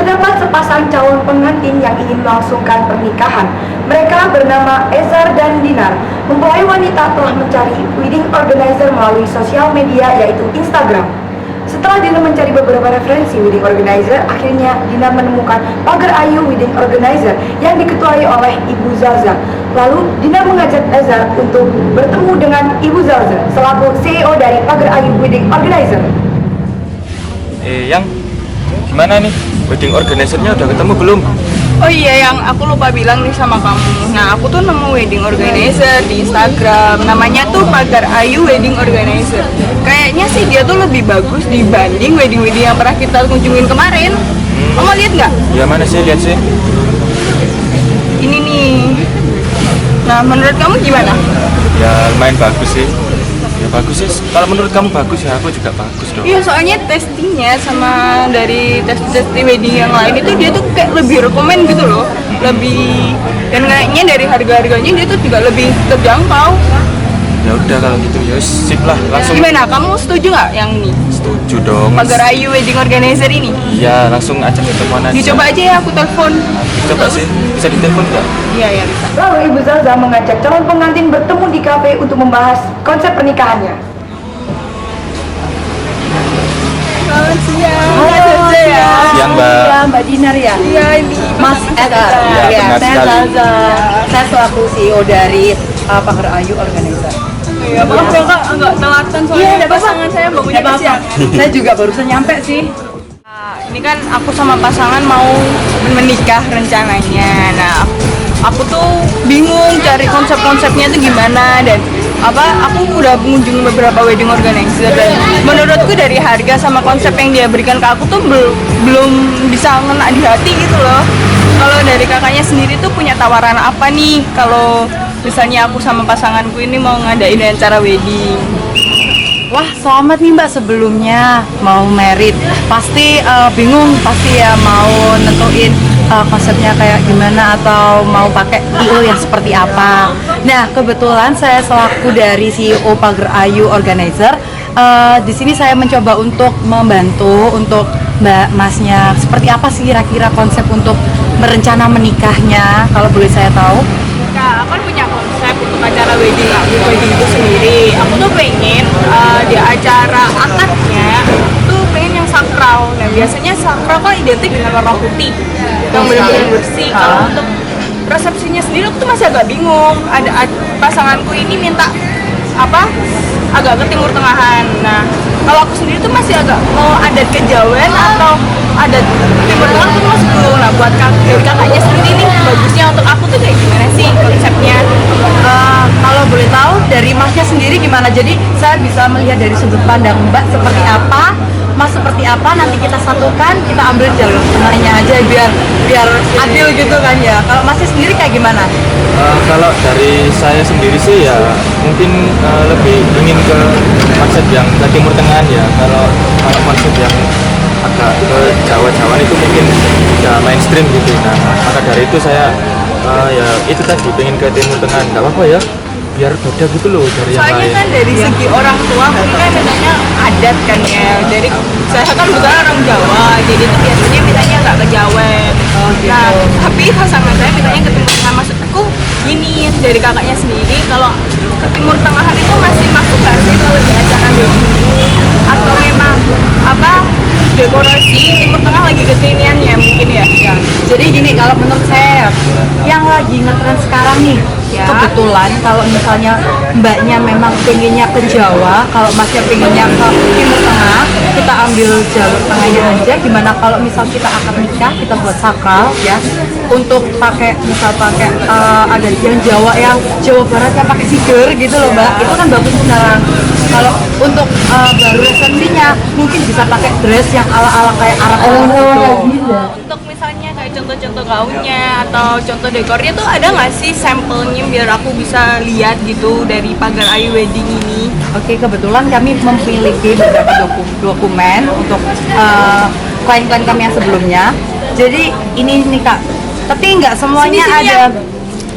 Terdapat sepasang calon pengantin yang ingin melangsungkan pernikahan. Mereka bernama Ezar dan Dinar. Mempelai wanita telah mencari wedding organizer melalui sosial media yaitu Instagram. Setelah Dinar mencari beberapa referensi wedding organizer, akhirnya Dinar menemukan Pagar Ayu Wedding Organizer yang diketuai oleh Ibu Zaza. Lalu Dinar mengajak Ezar untuk bertemu dengan Ibu Zaza selaku CEO dari Pagar Ayu Wedding Organizer. Yang gimana nih? Wedding organizer-nya udah ketemu belum? Oh iya, yang aku lupa bilang nih sama kamu. Nah, aku tuh nemu wedding organizer di Instagram. Namanya tuh Pagar Ayu Wedding Organizer. Kayaknya sih dia tuh lebih bagus dibanding wedding-wedding yang pernah kita kunjungin kemarin. Kamu lihat nggak? Ya mana sih, lihat sih. Ini nih. Nah, menurut kamu gimana? Ya lumayan bagus sih. Ya bagus sih. Kalau menurut kamu bagus ya, aku juga bagus dong. Iya, soalnya testingnya sama dari tes wedding yang lain itu dia tuh kayak lebih rekomen gitu loh. Lebih, dan kayaknya dari harga-harganya dia tuh juga lebih terjangkau. Ya udah kalau gitu ya sip lah, langsung. Gimana? Kamu setuju nggak yang ini? Setuju dong. Pagar Ayu Wedding Organizer ini? Iya, langsung ajak ketemuan aja. Dicoba aja ya, aku telepon. Coba sih, bisa ditelepon nggak? Iya, ya bisa. Lalu Ibu Zaza mengajak calon pengantin bertemu di kafe untuk membahas konsep pernikahannya. Selamat siang. Halo, Mbak Zaza ya. Siang, Mbak. Ya, Mbak Dinar ya? Iya, ini Mas Edgar. Iya, Ya, benar saya sekali. Zaza. Saya selaku CEO dari Pagar Ayu Organizer. Iya, maaf ya Kak, agak telatan soalnya Iya, nggak apa-apa. pasangan saya bangunnya Nggak apa-apa. kesiangan. Saya juga barusan nyampe sih. Nah, ini kan aku sama pasangan mau menikah rencananya. Nah, aku tuh bingung cari konsep-konsepnya itu gimana, dan aku udah mengunjungi beberapa wedding organizer, dan menurutku dari harga sama konsep yang dia berikan ke aku tuh belum bisa ngena di hati gitu loh. Kalau dari kakaknya sendiri tuh punya tawaran apa nih kalau misalnya aku sama pasanganku ini mau ngadain acara wedding? Wah, selamat nih Mbak sebelumnya mau merit. Pasti bingung, pasti ya mau nentuin konsepnya kayak gimana atau mau pakai IO yang seperti apa. Nah, kebetulan saya selaku dari CEO Pagar Ayu Organizer, di sini saya mencoba untuk membantu untuk Mbak Masnya seperti apa sih kira-kira konsep untuk merencana menikahnya, kalau boleh saya tahu. Nah, aku kan punya konsep untuk acara wedding itu sendiri. Aku tuh pengen di acara akadnya tuh pengen yang sakral. Nah, biasanya sakral kan identik dengan warna putih yang benar-benar bersih. Kalau untuk resepsinya sendiri aku tuh masih agak bingung. Ada pasanganku ini minta agak ke timur tengahan. Nah, kalau aku sendiri tuh masih agak mau adat kejawen atau adat timur tengah tuh masih belum. Nah, buat dari kakaknya sendiri nih, bagusnya untuk aku tuh kayak gimana sih konsepnya? Kalau boleh tahu dari Masnya sendiri gimana? Jadi saya bisa melihat dari sudut pandang Mbak seperti apa, Mas seperti apa, nanti kita satukan, kita ambil jalur tengahnya aja biar adil gitu kan ya. Kalau Masnya sendiri kayak gimana? Kalau dari saya sendiri sih ya mungkin lebih ingin ke konsep yang ke timur tengah ya. Kalau konsep yang agak ke Jawa itu mungkin ya mainstream gitu. Nah, maka dari itu saya ya itu tadi pengen ke timur tengah. Nggak apa-apa ya, biar beda gitu loh dari yang Soalnya lain. kan dari segi orang tua mungkin kan mintanya adat kan ya. Dari saya kan bukan orang Jawa, jadi itu biasanya mintanya nggak kejawen. Nah, tapi pasangan saya mintanya ke timur tengah. Maksud aku gini, dari kakaknya sendiri, kalau ke timur tengah itu masih masuk nggak sih kalau di acara wedding ini? Atau memang dekorasi timur tengah lagi kekiniannya mungkin ya? Jadi gini, kalau menurut saya yang lagi ngetren sekarang nih, Ya. kebetulan kalau misalnya Mbaknya memang pengennya ke Jawa, kalau Masnya pengennya ke Timur Tengah, kita ambil jalur tengahnya aja. Gimana kalau misal kita akan nikah, kita buat sakral ya, untuk pakai ada yang Jawa, yang Jawa Barat yang pakai siger gitu loh Mbak, itu kan bagus sekarang. Kalau untuk baru resepsinya mungkin bisa pakai dress yang ala-ala kayak Arab gitu. Untuk misalnya kayak contoh-contoh gaunnya atau contoh dekornya tuh ada nggak sih sampelnya biar aku bisa lihat gitu dari Pagar Ayu Wedding ini? Oke, kebetulan kami memiliki beberapa dokumen untuk klien-klien kami yang sebelumnya. Jadi ini nih Kak, tapi nggak semuanya Sini-sini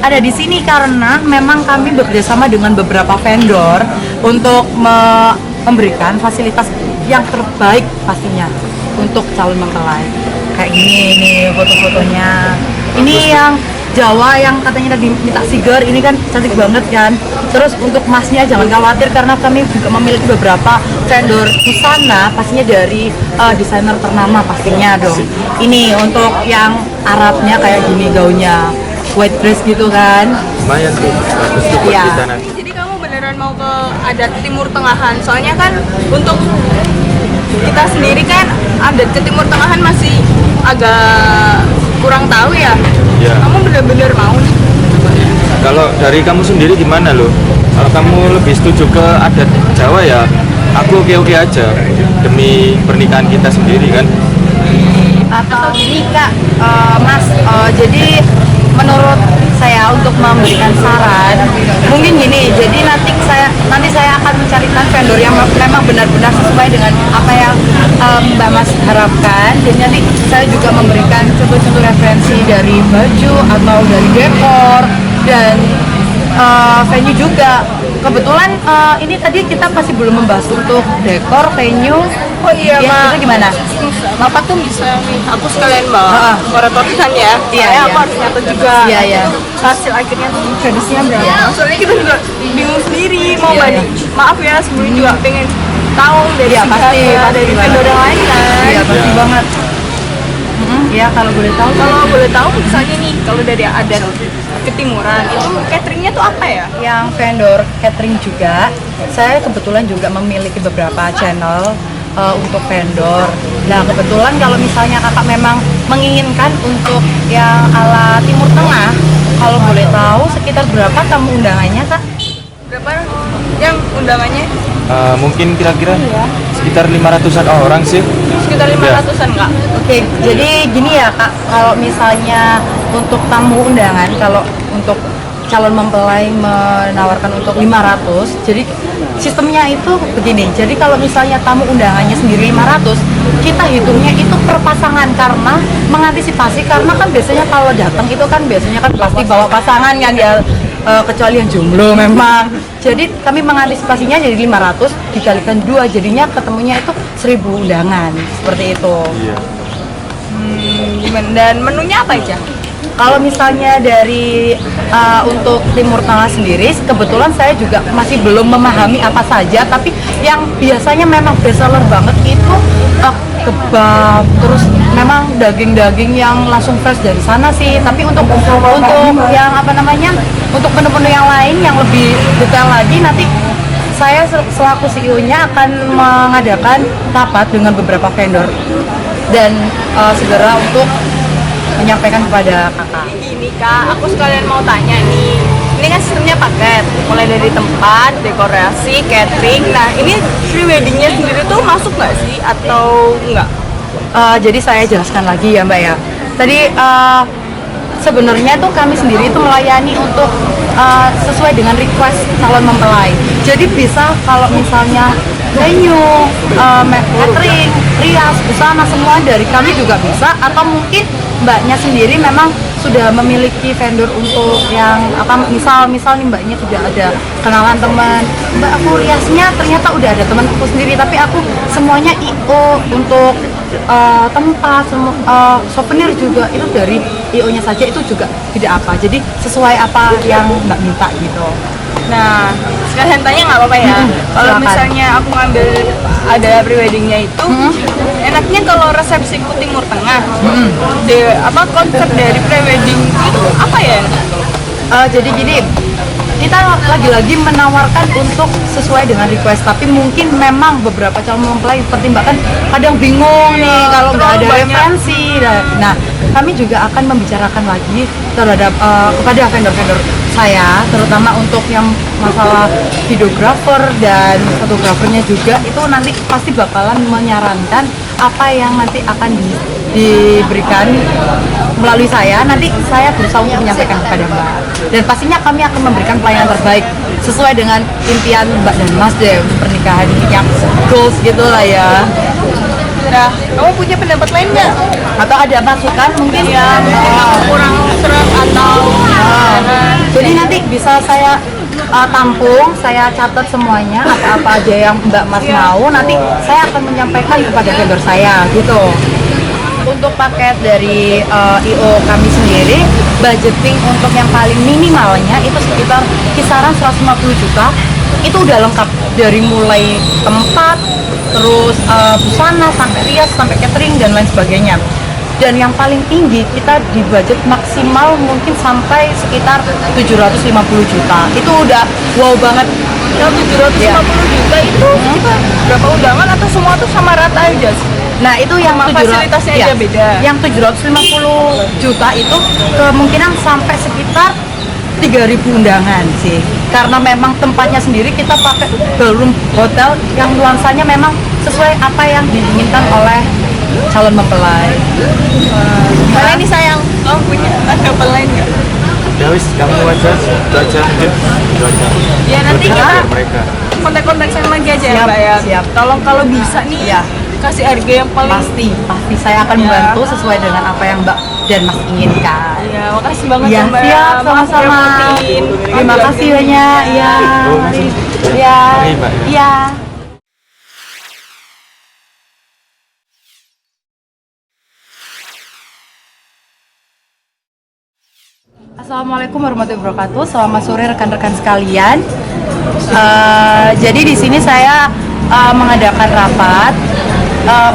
ada di sini karena memang kami bekerjasama dengan beberapa vendor untuk memberikan fasilitas yang terbaik pastinya untuk calon mempelai. kayak gini nih foto-fotonya. Ini yang Jawa yang katanya tadi minta sigar, ini kan cantik banget kan. Terus untuk masnya jangan khawatir karena kami juga memiliki beberapa vendor busana, pastinya dari desainer ternama pastinya dong. Ini untuk yang Arabnya kayak gini gaunnya, white dress gitu kan. Lumayan tuh, bagus tuh buat Iya. kita nanti. Jadi kamu beneran mau ke adat Timur Tengahan? Soalnya kan untuk kita sendiri kan adat ke Timur Tengahan masih agak kurang tahu ya. Iya. Kamu bener-bener mau nih? Kalau dari kamu sendiri gimana lo? Kalau kamu lebih setuju ke adat Jawa ya, aku oke-oke aja demi pernikahan kita sendiri kan. Atau gini Kak, Mas, jadi menurut saya untuk memberikan saran mungkin gini, jadi nanti saya akan mencarikan vendor yang memang benar-benar sesuai dengan apa yang Mbak Mas harapkan. Jadi nanti saya juga memberikan contoh-contoh referensi dari baju atau dari dekor dan venue juga. Kebetulan ini tadi kita masih belum membahas untuk dekor, venue. Oh iya, Ya, itu gimana? Bapak tuh bisa nih, aku sekalian bawa kan ya. Iya, Saya iya. aku harus nyatet juga. Iya, iya. Hasil akhirnya tuh tradisinya berapa? Iya. Soalnya kita juga bingung sendiri mau Iya, banding. Maaf ya, sebelumnya juga pengen tahu dari Iya, pasti, dari pasti vendor yang lain kan. Iya, pasti banget. Ya kalau boleh tahu Kalau boleh tahu misalnya nih, kalau dari adat ketimuran itu cateringnya tuh apa ya? yang vendor catering juga, saya kebetulan juga memiliki beberapa channel untuk vendor. Nah kebetulan kalau misalnya kakak memang menginginkan untuk yang ala Timur Tengah, kalau boleh tahu sekitar berapa tamu undangannya kak? Berapa yang undangannya? Mungkin kira-kira sekitar 500-an orang sih. Sekitar 500-an nggak? Oke, jadi gini ya kak, kalau misalnya untuk tamu undangan, kalau untuk calon mempelai menawarkan untuk 500, jadi sistemnya itu begini, jadi kalau misalnya tamu undangannya sendiri 500, kita hitungnya itu per pasangan karena mengantisipasi, karena kan biasanya kalau datang itu kan biasanya kan pasti bawa pasangan kan ya, kecuali yang jomblo memang. Jadi kami mengantisipasinya jadi 500 dikalikan 2, jadinya ketemunya itu 1000 undangan, seperti itu. Iya. Dan menunya apa aja? Kalau misalnya dari untuk Timur Tengah sendiri, kebetulan saya juga masih belum memahami apa saja, tapi yang biasanya memang best seller banget itu kebab, terus memang daging-daging yang langsung fresh dari sana sih. Tapi untuk yang apa namanya, untuk menu-menu yang lain yang lebih detail lagi, nanti saya selaku CEO-nya akan mengadakan rapat dengan beberapa vendor dan segera untuk menyampaikan kepada kakak. Gini kak, aku sekalian mau tanya nih. Ini kan sistemnya paket, mulai dari tempat, dekorasi, catering. Nah ini pre-weddingnya sendiri tuh masuk nggak sih atau nggak? Jadi saya jelaskan lagi ya mbak ya. Tadi sebenarnya tuh kami sendiri itu melayani untuk sesuai dengan request calon mempelai. Jadi bisa kalau misalnya venue, catering, rias, busana semua dari kami juga bisa, atau mungkin mbaknya sendiri memang sudah memiliki vendor untuk yang apa, misal nih mbaknya sudah ada kenalan teman, mbak aku riasnya ternyata udah ada teman aku sendiri, tapi aku semuanya IO untuk tempat, souvenir juga itu dari IO-nya saja, itu juga tidak apa, jadi sesuai apa yang mbak minta gitu. Nah, sekalian tanya nggak apa-apa ya? Kalau silakan. misalnya aku ngambil ada pre-weddingnya itu, enaknya kalau resepsiku Timur Tengah, apa konsep dari pre-wedding itu apa ya? Jadi gini, kita lagi-lagi menawarkan untuk sesuai dengan request, tapi mungkin memang beberapa calon mempelai pertimbangkan kadang bingung nih kalau nggak ada terlalu banyak. referensi. Nah, kami juga akan membicarakan lagi terhadap kepada vendor-vendor saya, terutama untuk yang masalah videografer dan fotografernya juga, itu nanti pasti bakalan menyarankan apa yang nanti akan diberikan melalui saya. Nanti saya berusaha untuk menyampaikan kepada Mbak, dan pastinya kami akan memberikan pelayanan terbaik sesuai dengan impian Mbak dan Mas deh untuk pernikahan yang goals gitu lah ya. Nah, kamu punya pendapat lain nggak? Atau ada masukan mungkin Ya, mungkin aku kurang serap atau jadi nanti bisa saya tampung, saya catat semuanya apa-apa aja yang Mbak Mas mau, nanti saya akan menyampaikan kepada vendor saya gitu. untuk untuk paket dari IO kami sendiri, budgeting untuk yang paling minimalnya itu sekitar kisaran 150 juta. Itu udah lengkap dari mulai tempat, terus busana, sampai rias, sampai catering dan lain sebagainya. Dan yang paling tinggi kita di budget maksimal mungkin sampai sekitar 750 juta. Itu udah wow banget. Yang 750 juta itu kita berapa undangan atau semua tuh sama rata aja sih? Nah itu yang Sama 700 fasilitasnya ya, aja beda. Yang 750 juta itu kemungkinan sampai sekitar 3.000 undangan sih. Karena memang tempatnya sendiri kita pakai ballroom hotel yang nuansanya memang sesuai apa yang diinginkan oleh calon mempelai. Karena ini sayang, kamu punya ada apa lain nggak? Ya wis, kamu aja, itu aja mungkin, itu aja. Ya nanti Buat kita mereka. kontak-kontak saya lagi aja ya Siap, Mbak ya. siap. Tolong kalau bisa nih Ya. kasih harga yang paling. Pasti saya akan Ya. membantu sesuai dengan apa yang Mbak dan Mas inginkan. Ya, makasih banget Ya, ya Mbak. siap, Maaf sama-sama. ngerepotin. Terima kasih banyak. Ya, Oh, masih. ya, Mari, Mbak. ya. Assalamualaikum warahmatullahi wabarakatuh. Selamat sore rekan-rekan sekalian. Jadi di sini saya mengadakan rapat.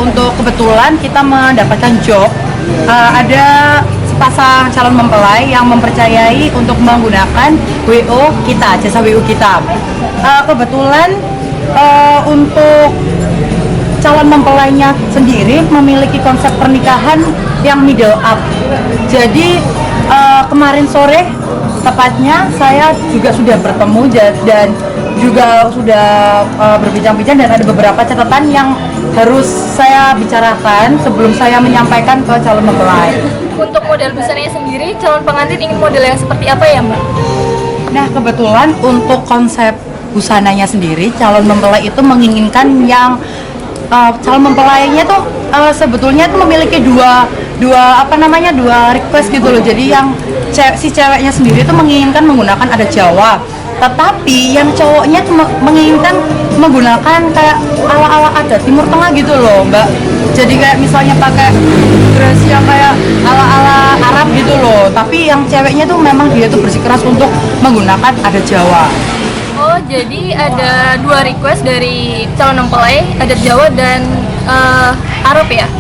Untuk kebetulan kita mendapatkan job. Ada sepasang calon mempelai yang mempercayai untuk menggunakan WO kita, jasa WO kita. Kebetulan untuk calon mempelainya sendiri memiliki konsep pernikahan yang middle up. Jadi kemarin sore tepatnya saya juga sudah bertemu dan juga sudah berbincang-bincang dan ada beberapa catatan yang harus saya bicarakan sebelum saya menyampaikan ke calon mempelai. Untuk model busananya sendiri, calon pengantin ingin model yang seperti apa ya Mbak? Nah kebetulan untuk konsep busananya sendiri calon mempelai itu menginginkan yang calon mempelainya tuh sebetulnya tuh memiliki dua request gitu loh. Jadi yang si ceweknya sendiri tuh menginginkan menggunakan adat Jawa, tetapi yang cowoknya tuh menginginkan menggunakan kayak ala-ala adat Timur Tengah gitu loh Mbak. Jadi kayak misalnya pakai dress yang kayak ala-ala Arab gitu loh, tapi yang ceweknya tuh memang dia tuh bersikeras untuk menggunakan adat Jawa. Oh, jadi ada dua request dari calon mempelai, adat Jawa dan Arab ya?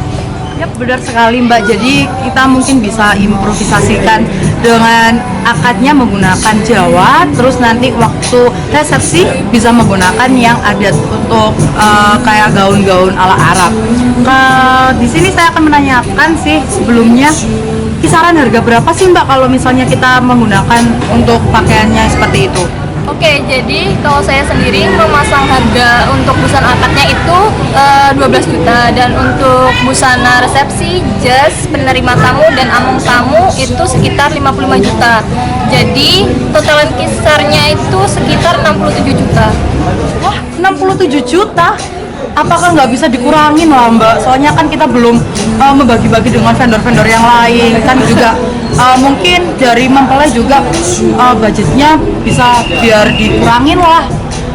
Ya benar sekali Mbak, jadi kita mungkin bisa improvisasikan dengan akadnya menggunakan Jawa, terus nanti waktu resepsi bisa menggunakan yang adat untuk kayak gaun-gaun ala Arab. Di sini saya akan menanyakan sih sebelumnya, kisaran harga berapa sih Mbak kalau misalnya kita menggunakan untuk pakaiannya seperti itu? Oke, jadi kalau saya sendiri memasang harga untuk busana akadnya itu 12 juta dan untuk busana resepsi, jas, penerima tamu dan among tamu itu sekitar 55 juta. Jadi totalan kisarnya itu sekitar 67 juta. Wah, 67 juta? Apakah nggak bisa dikurangin lah Mbak? Soalnya kan kita belum membagi-bagi dengan vendor-vendor yang lain. Kan juga mungkin dari mempelai juga budgetnya bisa biar dikurangin lah.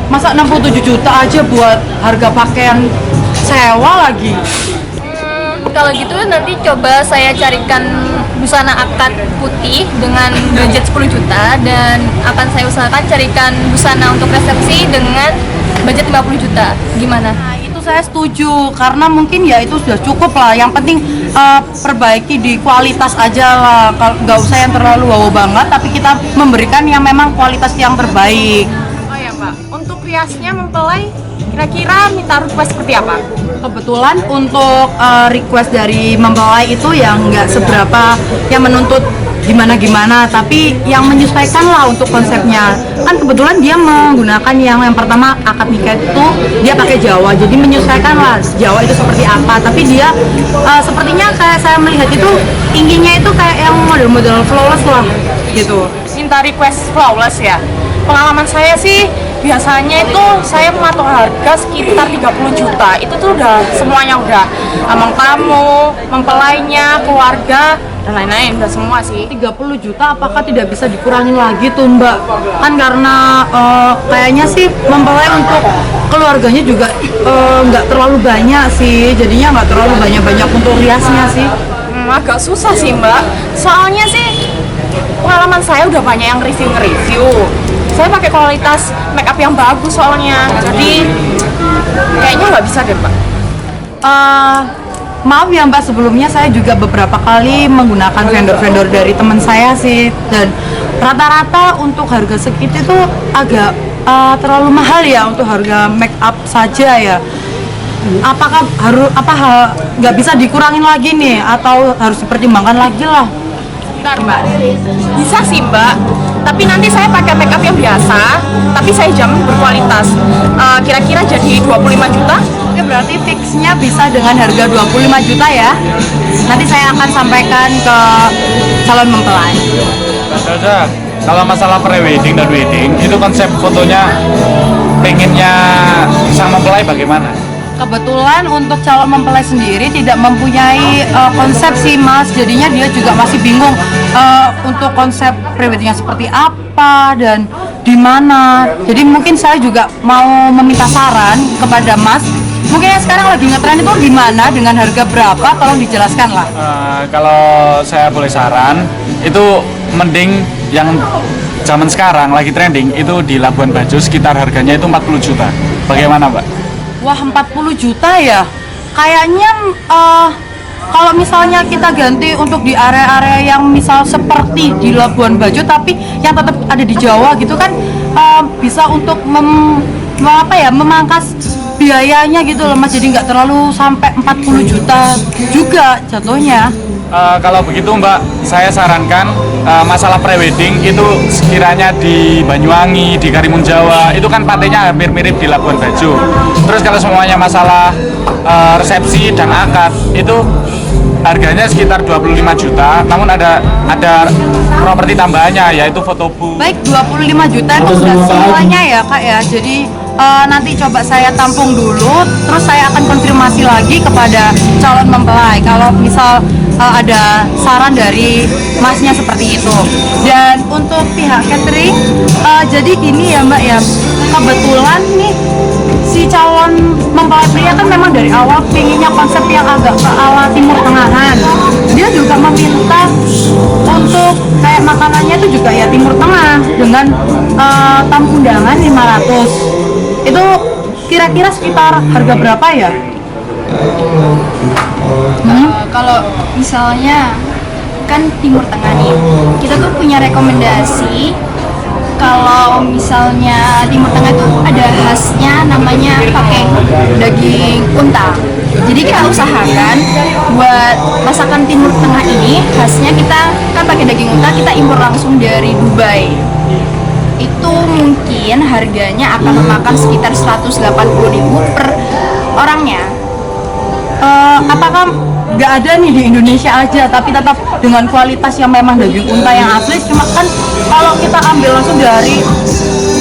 Masa 67 juta aja buat harga pakaian sewa lagi? Kalau gitu nanti coba saya carikan busana akad putih dengan budget 10 juta dan akan saya usahakan carikan busana untuk resepsi dengan budget 50 juta. Gimana? Nah, itu saya setuju karena mungkin ya itu sudah cukup lah. Yang penting perbaiki di kualitas aja lah. Nggak usah yang terlalu wow banget, tapi kita memberikan yang memang kualitas yang terbaik. Oh ya Mbak, untuk riasnya mempelai kira-kira minta request seperti apa? Kebetulan untuk request dari mempelai itu yang nggak seberapa yang menuntut gimana-gimana, tapi yang menyesuaikan lah untuk konsepnya. Kan kebetulan dia menggunakan yang pertama akad nikah itu dia pakai Jawa, jadi menyesuaikan lah Jawa itu seperti apa. Tapi dia sepertinya kayak saya melihat itu tingginya itu kayak yang model-model flawless lah gitu. Minta request flawless ya? Pengalaman saya sih biasanya itu saya mematok harga sekitar 30 juta. Itu tuh udah semuanya, udah among tamu, mempelainya, keluarga dan lain-lain, udah semua sih. 30 juta apakah tidak bisa dikurangin lagi tuh Mbak? Kan karena kayaknya sih mempelai untuk keluarganya juga nggak terlalu banyak sih, jadinya nggak terlalu banyak-banyak untuk riasnya sih. Agak susah sih Mbak. Soalnya sih pengalaman saya udah banyak yang review. Saya pakai kualitas make up yang bagus soalnya. Jadi kayaknya nggak bisa deh Mbak. Maaf ya Mbak, sebelumnya saya juga beberapa kali menggunakan vendor-vendor dari teman saya sih, dan rata-rata untuk harga segitu itu agak terlalu mahal ya untuk harga make up saja ya. Apakah nggak bisa dikurangin lagi nih, atau harus dipertimbangkan lagi lah? Bentar Mbak, bisa sih Mbak, tapi nanti saya pakai make up yang biasa, tapi saya jamin berkualitas. Kira-kira jadi 25 juta? Oke, berarti fixnya bisa dengan harga 25 juta ya. Nanti saya akan sampaikan ke calon mempelai. Saudara, kalau masalah pre-wedding dan wedding, itu konsep fotonya pengennya sang mempelai bagaimana? Kebetulan untuk calon mempelai sendiri tidak mempunyai konsep sih Mas, jadinya dia juga masih bingung untuk konsep pre-weddingnya seperti apa dan di mana. Jadi mungkin saya juga mau meminta saran kepada Mas. Mungkin yang sekarang lagi ngetren itu di mana, dengan harga berapa, tolong dijelaskan lah. Kalau saya boleh saran, itu mending yang zaman sekarang lagi trending itu di Labuan Bajo, sekitar harganya itu 40 juta. Bagaimana Mbak? Wah, 40 juta ya? Kayaknya kalau misalnya kita ganti untuk di area-area yang misal seperti di Labuan Bajo tapi yang tetap ada di Jawa gitu kan, bisa untuk memangkas biayanya gitu loh Mas, jadi nggak terlalu sampai 40 juta juga jatuhnya. Kalau begitu Mbak, saya sarankan masalah prewedding itu sekiranya di Banyuwangi, di Karimun Jawa, itu kan pantainya hampir mirip di Labuan Bajo. Terus kalau semuanya masalah resepsi dan akad, itu harganya sekitar 25 juta, namun ada properti tambahannya yaitu foto booth. Baik, 25 juta itu sudah semuanya ya Kak ya. Jadi nanti coba saya tampung dulu, terus saya akan konfirmasi lagi kepada calon mempelai kalau misal ada saran dari Masnya seperti itu. Dan untuk pihak catering, jadi gini ya Mbak ya, kebetulan nih si calon mempelai pria kan memang dari awal pinginnya konsep yang agak ke ala Timur Tengahan. Dia juga meminta untuk kayak makanannya itu juga ya Timur Tengah dengan tamu undangan 500. Itu kira-kira sekitar harga berapa ya? Kalau misalnya kan Timur Tengah nih, kita tuh punya rekomendasi. Kalau misalnya Timur Tengah itu ada khasnya namanya pakai daging unta. Jadi kita usahakan buat masakan Timur Tengah ini khasnya kita kan pakai daging unta, kita impor langsung dari Dubai. Itu mungkin harganya akan memakan sekitar 180.000 per orangnya. Apakah nggak ada nih di Indonesia aja tapi tetap dengan kualitas yang memang daging unta yang asli? Cuma kan kalau kita ambil langsung dari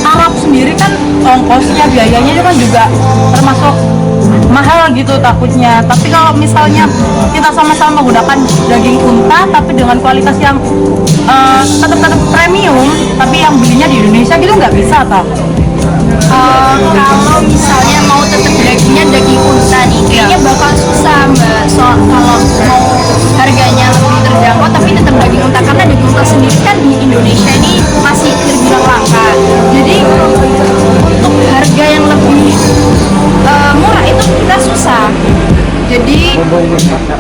Arab sendiri kan ongkosnya, biayanya itu kan juga termasuk mahal gitu takutnya. Tapi kalau misalnya kita sama-sama menggunakan daging unta tapi dengan kualitas yang tetap premium tapi yang belinya di Indonesia gitu, nggak bisa toh? Kalau misalnya mau tetap dagingnya daging unta nih, kayaknya bakal susah Mbak. Soal kalau mau harganya lebih terjangkau tapi tetap daging unta, karena daging unta sendiri kan di Indonesia ini masih terbilang langka. Jadi untuk harga yang lebih murah itu kita susah. Jadi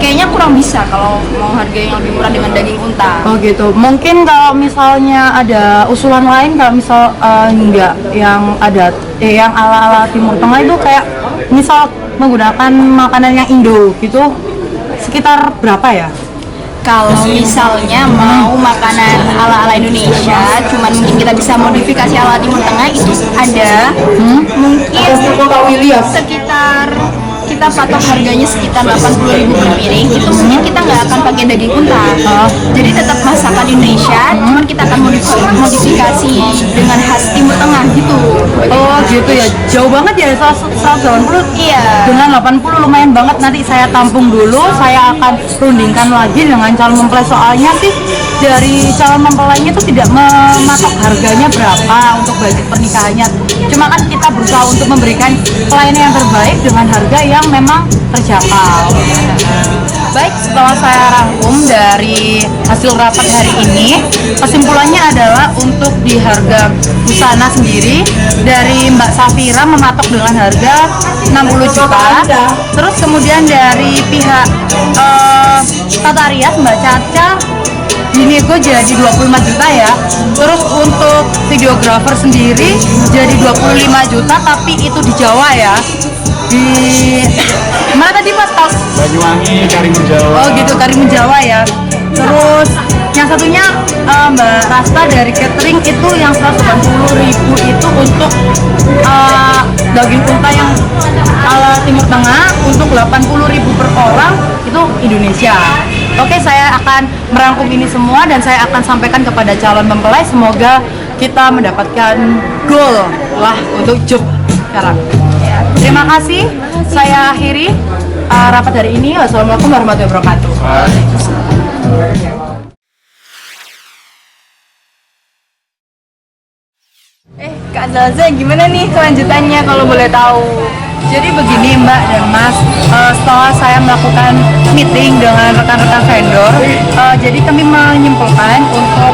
kayaknya kurang bisa kalau mau harga yang lebih murah dengan daging unta. Oh gitu. Mungkin kalau misalnya ada usulan lain, kalau misal enggak yang ada yang ala-ala Timur Tengah itu kayak misal menggunakan makanan yang Indo gitu, sekitar berapa ya? Kalau misalnya mau makanan ala-ala Indonesia, cuman mungkin kita bisa modifikasi ala Timur Tengah, itu ada mungkin sekitar kita patok harganya sekitar 80.000 per piring. Itu mungkin kita nggak akan pakai daging unta, jadi tetap masakan Indonesia, cuman kita akan modifikasi dengan khas Timur Tengah gitu. Oh gitu ya, jauh banget ya 180. Iya. Dengan 80 lumayan banget. Nanti saya tampung dulu, saya akan rundingkan lagi dengan calon mempelai. Soalnya sih dari calon mempelainya itu tidak mematok harganya berapa untuk budget pernikahannya. Cuma kan kita berusaha untuk memberikan pelayanan yang terbaik dengan harga yang memang terjangkau. Baik, setelah saya rangkum dari hasil rapat hari ini, kesimpulannya adalah untuk di harga busana sendiri dari Mbak Safira mematok dengan harga 60 juta. Terus kemudian dari pihak Tata Rias Mbak Caca dinego jadi 25 juta ya. Terus untuk videografer sendiri jadi 25 juta, tapi itu di Jawa ya. Di mana tadi Mas? Banyuwangi, Karimun Jawa. Oh gitu, Karimun Jawa ya. Terus yang satunya Mbak Rasta dari catering itu yang 180.000 itu untuk daging unta yang ala Timur Tengah untuk 80.000 per orang itu Indonesia. Oke, saya akan merangkum ini semua dan saya akan sampaikan kepada calon mempelai. Semoga kita mendapatkan goal lah untuk job sekarang. Terima kasih. Saya akhiri rapat hari ini. Wassalamualaikum warahmatullahi wabarakatuh. Kak Zaza, gimana nih kelanjutannya kalau boleh tahu? Jadi begini Mbak dan Mas, setelah saya melakukan meeting dengan rekan-rekan vendor, jadi kami menyimpulkan untuk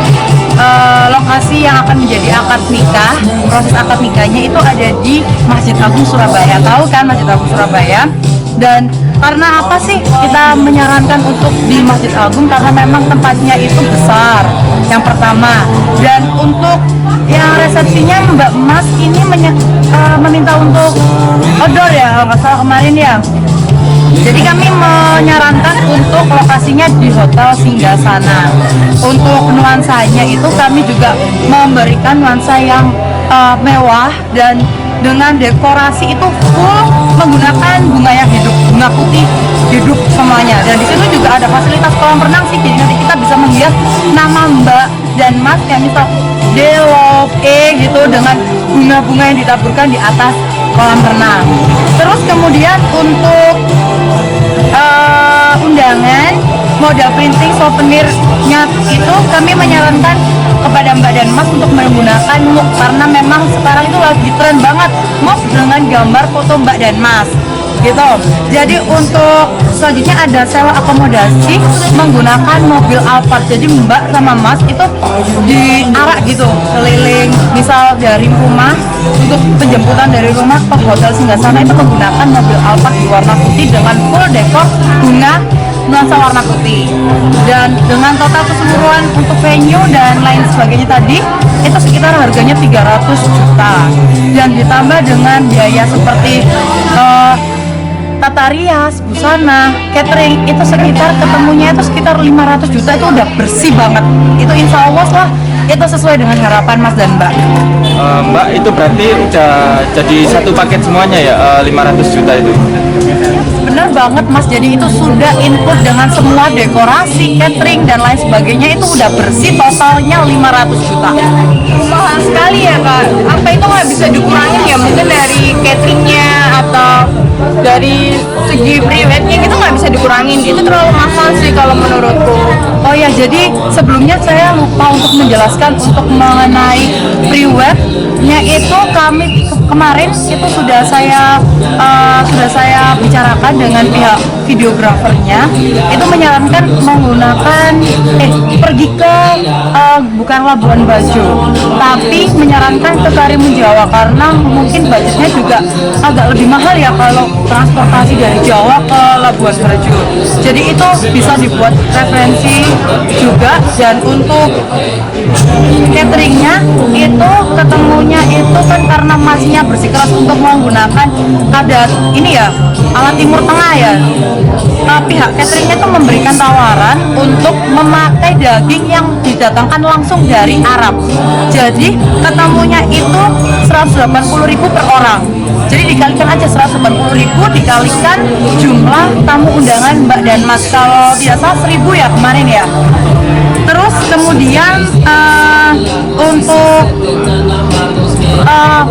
lokasi yang akan menjadi akad nikah, proses akad nikahnya itu ada di Masjid Agung Surabaya. Tahu kan Masjid Agung Surabaya? Dan karena apa sih kita menyarankan untuk di Masjid Agung? Karena memang tempatnya itu besar, yang pertama. Dan untuk yang resepsinya Mbak Mas ini meminta untuk outdoor ya, kalau nggak salah kemarin ya. Jadi kami menyarankan untuk lokasinya di Hotel Singgasana. Untuk nuansanya itu kami juga memberikan nuansa yang mewah dan dengan dekorasi itu full menggunakan bunga yang hidup, bunga putih hidup semuanya. Dan di situ juga ada fasilitas kolam renang sih, jadi nanti kita bisa menghias nama Mbak dan Mas yang misal D, Love, E gitu dengan bunga-bunga yang ditaburkan di atas kolam renang. Terus kemudian untuk undangan modal printing souvenirnya itu kami menyarankan kepada Mbak dan Mas untuk menggunakan mug karena memang sekarang itu lagi tren banget mug dengan gambar foto Mbak dan Mas gitu. Jadi untuk selanjutnya ada sewa akomodasi menggunakan mobil Alphard. Jadi Mbak sama Mas itu diarak gitu keliling, misal dari rumah untuk penjemputan dari rumah ke Hotel Singgasana itu menggunakan mobil Alphard di warna putih dengan full dekor bunga nuansa warna putih. Dan dengan total keseluruhan untuk venue dan lain sebagainya tadi itu sekitar harganya 300 juta. Dan ditambah dengan biaya seperti tata rias, busana, catering itu sekitar ketemunya itu sekitar 500 juta, itu udah bersih banget. Itu insya Allah lah itu sesuai dengan harapan Mas dan Mbak. Mbak, itu berarti udah jadi satu paket semuanya ya, 500 juta itu? Bener banget Mas, jadi itu sudah input dengan semua dekorasi, catering dan lain sebagainya, itu udah bersih, totalnya 500 juta. Mahal sekali ya Kak, apa itu nggak bisa dikurangin ya, mungkin dari cateringnya atau dari segi prewednya gitu nggak bisa dikurangin, itu terlalu mahal sih kalau menurutku. Oh ya, jadi sebelumnya saya lupa untuk menjelaskan untuk mengenai prewednya itu kami kemarin itu sudah saya bicarakan dengan pihak videografernya, itu menyarankan menggunakan pergi ke bukan Labuan Bajo, tapi menyarankan ke Karimun Jawa karena mungkin budgetnya juga agak lebih mahal ya kalau transportasi dari Jawa ke Labuan Bajo. Jadi itu bisa dibuat referensi juga. Dan untuk cateringnya itu ketemunya itu kan karena masnya bersikeras untuk menggunakan adat ini ya, ala Timur Tengah ya. Pihak cateringnya itu memberikan tawaran untuk memakai daging yang didatangkan langsung dari Arab. Jadi ketemunya itu 180.000 per orang. Jadi dikalikan aja 180.000 dikalikan jumlah tamu undangan Mbak dan Mas, kalau tidak salah 1.000 ya kemarin ya. Terus kemudian untuk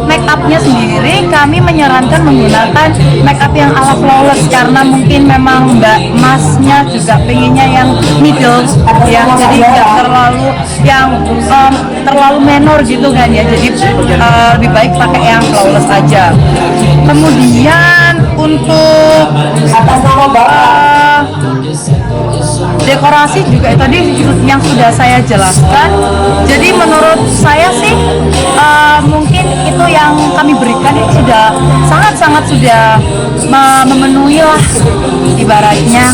make upnya sendiri kami menyarankan menggunakan make up yang ala flawless karena mungkin memang Mbak Masnya juga pengennya yang middle ya, jadi tidak terlalu yang terlalu menor gitu kan ya, jadi lebih baik pakai yang flawless aja. Kemudian untuk dekorasi juga tadi yang sudah saya jelaskan. Jadi menurut saya sih mungkin itu yang kami berikan itu sudah sangat-sangat sudah memenuhi lah ibaratnya.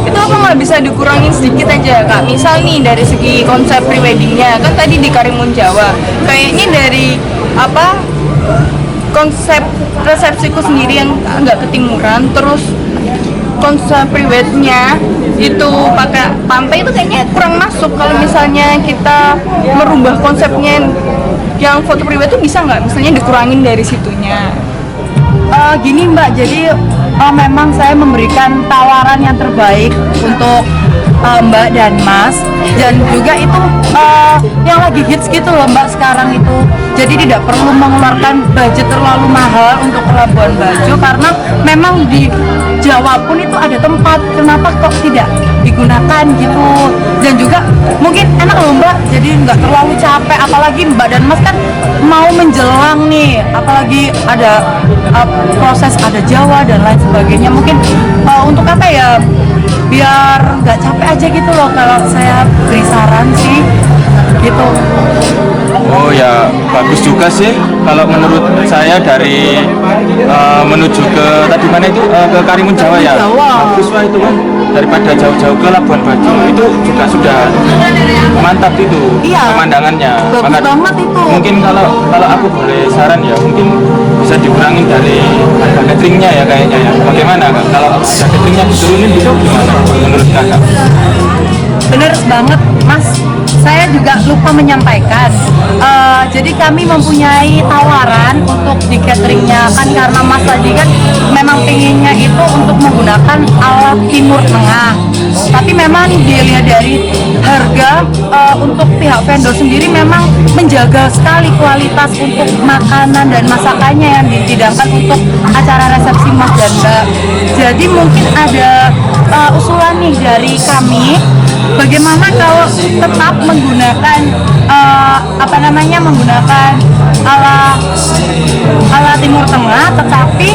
Itu apa nggak bisa dikurangin sedikit aja Kak? Misal nih dari segi konsep preweddingnya, kan tadi di Karimun Jawa, kayaknya dari apa konsep resepsiku sendiri yang agak ketimuran, terus konsep prewednya itu pakai pantai itu kayaknya kurang masuk. Kalau misalnya kita merubah konsepnya yang foto prewed itu bisa nggak misalnya dikurangin dari situnya? Gini Mbak, jadi memang saya memberikan tawaran yang terbaik untuk Mbak dan Mas, dan juga itu yang lagi hits gitu loh Mbak sekarang itu. Jadi tidak perlu mengeluarkan budget terlalu mahal untuk Labuan Bajo, karena memang di Jawa pun itu ada tempat, kenapa kok tidak digunakan gitu. Dan juga mungkin enak loh Mbak, jadi nggak terlalu capek, apalagi Mbak dan Mas kan mau menjelang nih, apalagi ada proses ada Jawa dan lain sebagainya. Mungkin untuk apa ya, biar nggak capek aja gitu loh, kalau saya beri saran sih gitu. Oh ya, bagus juga sih kalau menurut saya dari menuju ke tadi mana itu ke Karimun Jawa ya. Bagus lah itu kan, daripada jauh-jauh ke Labuan Bajo itu juga sudah mantap itu pemandangannya. Bagus banget itu. Mungkin kalau aku boleh saran ya, mungkin bisa dikurangin dari harga cateringnya ya kayaknya ya. Bagaimana Kak? Kalau harga cateringnya diturunin itu gimana menurut Kakak? Bener banget Mas, saya juga lupa menyampaikan. Jadi kami mempunyai tawaran untuk di cateringnya, kan karena Mas tadi kan memang pengennya itu untuk menggunakan alat Timur Tengah. Tapi memang dilihat dari harga, untuk pihak vendor sendiri memang menjaga sekali kualitas untuk makanan dan masakannya yang dihidangkan untuk acara resepsi Mas dan Mbak. Jadi mungkin ada usulan nih dari kami, bagaimana kalau tetap menggunakan menggunakan ala Timur Tengah, tetapi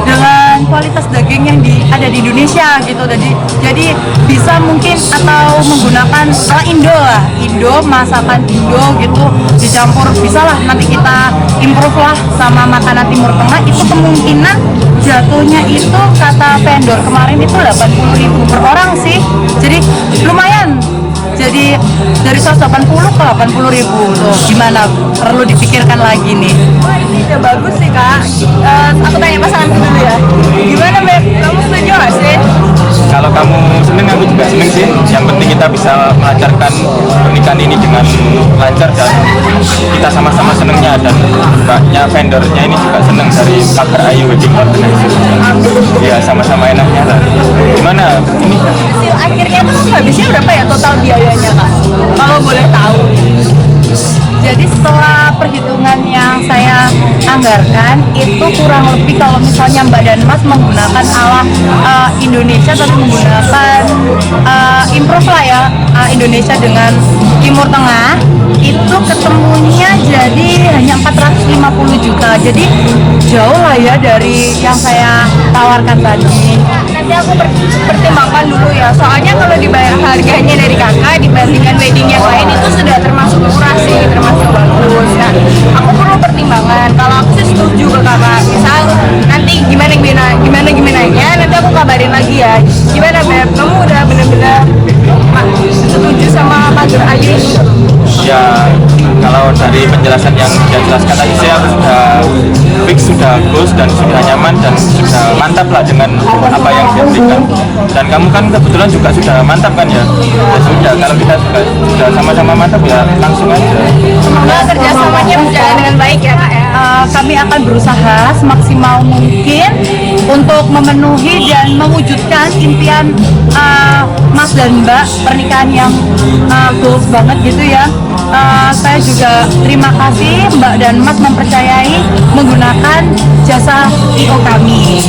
dengan kualitas daging yang ada di Indonesia gitu. Jadi bisa mungkin atau menggunakan ala Indo, masakan Indo gitu dicampur, bisa lah nanti kita improve lah sama makanan Timur Tengah. Itu kemungkinan jatuhnya itu kata vendor kemarin itu 80.000 per orang sih, jadi lumayan. Jadi dari 180 ke 80.000 tuh gimana, perlu dipikirkan lagi nih. Wah, ini ide bagus sih Kak. Aku tanya pasanganku dulu ya. Gimana Beb? Kamu setuju nggak sih? Kalau kamu seneng, aku juga seneng sih. Yang penting kita bisa melancarkan pernikahan ini dengan lancar dan kita sama-sama senengnya, dan mbaknya vendornya ini juga seneng dari Pakar Ayu Wedding Organizer. Ya sama-sama enaknya lah. Gimana ini? Hasil akhirnya tuh habisnya berapa ya total biayanya Kak? Kalau boleh tahu. Jadi setelah perhitungan yang saya anggarkan itu kurang lebih, kalau misalnya Mbak dan Mas menggunakan ala Indonesia tapi menggunakan improve lah ya, Indonesia dengan Timur Tengah, itu ketemunya jadi hanya 450 juta. Jadi jauh lah ya dari yang saya tawarkan tadi. Nanti aku pertimbangkan dulu ya, soalnya kalau dibayar harganya dari kakak dibandingkan wedding yang lain itu sudah termasuk murah sih, termasuk bagus. Nah, aku perlu pertimbangan. Kalau aku sih setuju ke kakak, misal nanti gimananya nanti aku kabarin lagi ya. Gimana Beb, kamu udah bener-bener setuju sama Pagar Ayu? Ya, kalau dari penjelasan yang dia jelaskan tadi, saya sudah fix, sudah bagus dan sudah nyaman dan sudah mantap lah dengan apa yang dia berikan. Dan kamu kan kebetulan juga sudah mantap kan ya? Ya sudah, kalau kita sudah sama-sama mantap ya langsung aja. Semoga kerjasamanya berjalan dengan baik ya Kak ya. Kami akan berusaha semaksimal mungkin untuk memenuhi dan mewujudkan impian Mas dan Mbak, pernikahan yang goals banget gitu ya. Saya juga terima kasih Mbak dan Mas mempercayai menggunakan jasa IO kami.